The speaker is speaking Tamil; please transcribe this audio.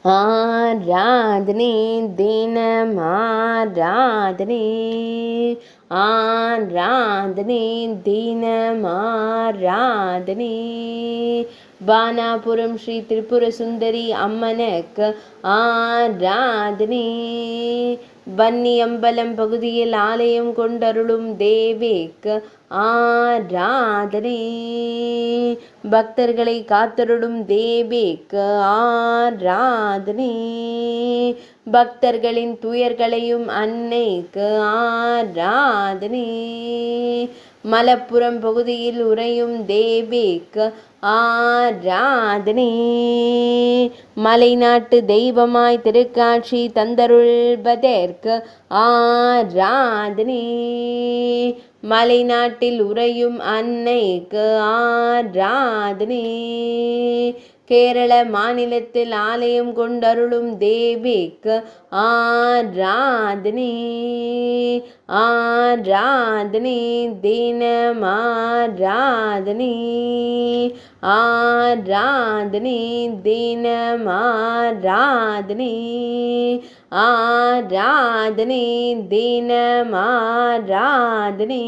ஆராதனை தினம் ஆராதனை ஆராதனை தினம் ஆராதனை பானாபுரம் ஸ்ரீ திரிபுர சுந்தரி அம்மனுக்கு ஆராதனை வன்னியம்பலம் பகுதியில் ஆலயம் கொண்டருளும் தேவிக்கு ஆராதனை பக்தர்களை காத்தருளும் தேவிக்கு ஆராதனை பக்தர்களின் துயர்களையும் அன்னைக்கு ஆராதனை மலப்புரம் பகுதியில் உறையும் தேவிக்கு ஆராதனை மலைநாட்டு தெய்வமாய் திருக்காட்சி தந்தருள்வதற்கு ஆராதனை மலைநாட்டில் உறையும் அன்னைக்கு ஆராதனை கேரள மாநிலத்தில் ஆலயம் கொண்டருளும் தேவிக்கு ஆராதனை ஆராதனை தினம் ஆராதனை ஆராதனை தினம் ஆராதனை ஆராதனை தினம் ஆராதனை.